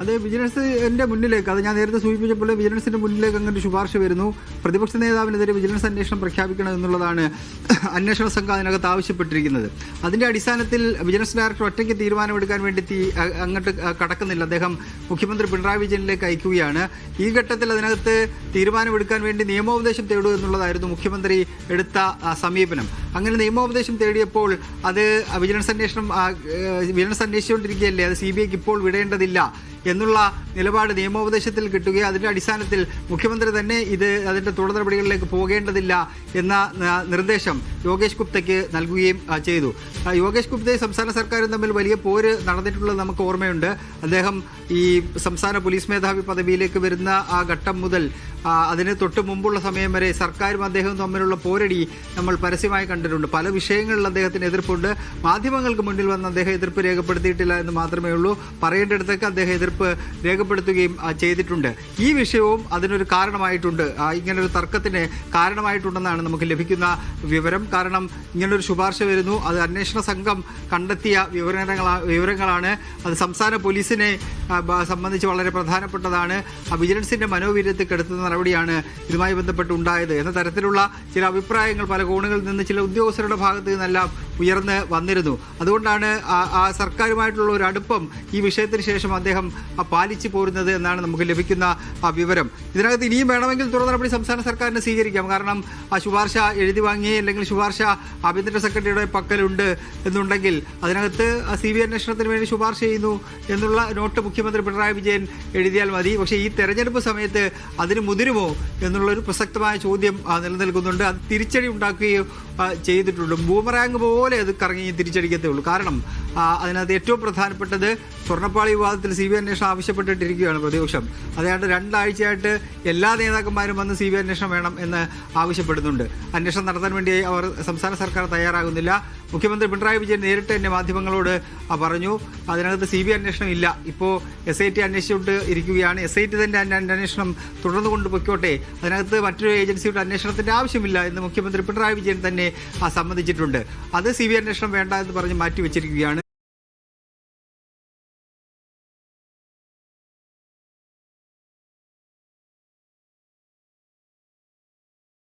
അത് വിജിലൻസിന്റെ മുന്നിലേക്ക്, അത് ഞാൻ നേരത്തെ സൂചിപ്പിച്ചപ്പോൾ വിജിലൻസിന്റെ മുന്നിലേക്ക് അങ്ങനെ ശുപാർശ വരുന്നു. പ്രതിപക്ഷ നേതാവിനെതിരെ വിജിലൻസ് അന്വേഷണം പ്രഖ്യാപിക്കണം എന്നുള്ളതാണ് അന്വേഷണ സംഘം അതിനകത്ത് ആവശ്യപ്പെട്ടിരിക്കുന്നത്. അതിന്റെ അടിസ്ഥാനത്തിൽ വിജിലൻസ് ഡയറക്ടർ ഒറ്റയ്ക്ക് തീരുമാനമെടുക്കാൻ വേണ്ടി അങ്ങോട്ട് കടക്കുന്നില്ല. അദ്ദേഹം മുഖ്യമന്ത്രി പിണറായി വിജയനിലേക്ക് അയക്കുകയാണ്. ഈ ഘട്ടത്തിൽ അതിനകത്ത് തീരുമാനമെടുക്കാൻ വേണ്ടി നിയമോപദേശം തേടുക എന്നുള്ളതായിരുന്നു മുഖ്യമന്ത്രി എടുത്ത സമീപനം. അങ്ങനെ നിയമോപദേശം തേടിയപ്പോൾ അത് വിജിലൻസ് അന്വേഷിച്ചുകൊണ്ടിരിക്കുകയല്ലേ, അത് CBIക്ക് ഇപ്പോൾ വിടേണ്ടതില്ല എന്നുള്ള നിലപാട് നിയമോപദേശത്തിൽ കിട്ടുകയും അതിൻ്റെ അടിസ്ഥാനത്തിൽ മുഖ്യമന്ത്രി തന്നെ അതിൻ്റെ തുടർ നടപടികളിലേക്ക് പോകേണ്ടതില്ല എന്ന നിർദ്ദേശം യോഗേഷ് ഗുപ്തയ്ക്ക് നൽകുകയും ചെയ്തു. യോഗേഷ് ഗുപ്തയും സംസ്ഥാന സർക്കാരും തമ്മിൽ വലിയ പോര് നടന്നിട്ടുള്ളത് നമുക്ക് ഓർമ്മയുണ്ട്. അദ്ദേഹം ഈ സംസ്ഥാന പോലീസ് മേധാവി പദവിയിലേക്ക് വരുന്ന ആ ഘട്ടം മുതൽ അതിന് തൊട്ട് മുമ്പുള്ള സമയം വരെ സർക്കാരും അദ്ദേഹവും തമ്മിലുള്ള പോരടി നമ്മൾ പരസ്യമായി കണ്ടിട്ടുണ്ട്. പല വിഷയങ്ങളിൽ അദ്ദേഹത്തിന് എതിർപ്പുണ്ട്. മാധ്യമങ്ങൾക്ക് മുന്നിൽ വന്ന് അദ്ദേഹം എതിർപ്പ് രേഖപ്പെടുത്തിയിട്ടില്ല എന്ന് മാത്രമേ ഉള്ളൂ. പറയേണ്ടിടത്തൊക്കെ അദ്ദേഹം എതിർപ്പ് രേഖപ്പെടുത്തുകയും ചെയ്തിട്ടുണ്ട്. ഈ വിഷയവും അതിനൊരു കാരണമായിട്ടുണ്ട്, ഇങ്ങനൊരു തർക്കത്തിന് കാരണമായിട്ടുണ്ടെന്നാണ് നമുക്ക് ലഭിക്കുന്ന വിവരം. കാരണം ഇങ്ങനൊരു ശുപാർശ വരുന്നു, അത് അന്വേഷണ സംഘം കണ്ടെത്തിയ വിവരങ്ങളാണ്. അത് സംസ്ഥാന പോലീസിനെ സംബന്ധിച്ച് വളരെ പ്രധാനപ്പെട്ടതാണ്. വിജിലൻസിന്റെ മനോവീര്യത്തെ കെടുത്തുന്ന നടപടിയാണ് ഇതുമായി ബന്ധപ്പെട്ട് ഉണ്ടായത് എന്ന തരത്തിലുള്ള ചില അഭിപ്രായങ്ങൾ പല കോണുകളിൽ നിന്ന് ചില ഉദ്യോഗസ്ഥരുടെ ഭാഗത്ത് നിന്നെല്ലാം ഉയർന്ന് വന്നിരുന്നു. അതുകൊണ്ടാണ് ആ സർക്കാരുമായിട്ടുള്ള ഒരു അടുപ്പം ഈ വിഷയത്തിന് ശേഷം അദ്ദേഹം പാലിച്ചു പോരുന്നത് എന്നാണ് നമുക്ക് ലഭിക്കുന്ന വിവരം. ഇതിനകത്ത് ഇനിയും വേണമെങ്കിൽ തുടർ നടപടി സംസ്ഥാന സർക്കാരിന് സ്വീകരിക്കാം. കാരണം ആ ശുപാർശ എഴുതി വാങ്ങി അല്ലെങ്കിൽ ശുപാർശ ആഭ്യന്തര സെക്രട്ടറിയുടെ പക്കലുണ്ട് എന്നുണ്ടെങ്കിൽ അതിനകത്ത് CBI അന്വേഷണത്തിന് വേണ്ടി ശുപാർശ ചെയ്യുന്നു എന്നുള്ള നോട്ട് മുഖ്യമന്ത്രി പിണറായി വിജയൻ എഴുതിയാൽ മതി. പക്ഷേ ഈ തെരഞ്ഞെടുപ്പ് സമയത്ത് അതിന് മുതിരുമോ എന്നുള്ളൊരു പ്രസക്തമായ ചോദ്യം നിലനിൽക്കുന്നുണ്ട്. അത് തിരിച്ചടി ഉണ്ടാക്കുകയോ ചെയ്തിട്ടുണ്ട്. ബൂമറാങ് പോലെ അത് കറങ്ങി തിരിച്ചടിക്കത്തേ ഉള്ളൂ. കാരണം അതിനകത്ത് ഏറ്റവും പ്രധാനപ്പെട്ടത് സ്വർണ്ണപ്പാളി വിവാദത്തിൽ CBI അന്വേഷണം ആവശ്യപ്പെട്ടിട്ടിരിക്കുകയാണ് പ്രതിപക്ഷം. അതായത് 2 ആഴ്ചയായിട്ട് എല്ലാ നേതാക്കന്മാരും വന്ന് CBI അന്വേഷണം വേണം എന്ന് ആവശ്യപ്പെടുന്നുണ്ട്. അന്വേഷണം നടത്താൻ വേണ്ടി അവർ സംസ്ഥാന സർക്കാർ തയ്യാറാകുന്നില്ല. മുഖ്യമന്ത്രി പിണറായി വിജയൻ നേരിട്ട് തന്നെ മാധ്യമങ്ങളോട് പറഞ്ഞു അതിനകത്ത് CBI അന്വേഷണം ഇല്ല, ഇപ്പോൾ SIT അന്വേഷിച്ചുകൊണ്ട് ഇരിക്കുകയാണ്. SIT തന്നെ അന്വേഷണം തുടർന്നു കൊണ്ടുപോയിക്കോട്ടെ, അതിനകത്ത് മറ്റൊരു ഏജൻസിയുടെ അന്വേഷണത്തിൻ്റെ ആവശ്യമില്ല എന്ന് മുഖ്യമന്ത്രി പിണറായി വിജയൻ തന്നെ സമ്മതിച്ചിട്ടുണ്ട്. അത് CBI അന്വേഷണം വേണ്ട എന്ന് പറഞ്ഞ് മാറ്റിവെച്ചിരിക്കുകയാണ്.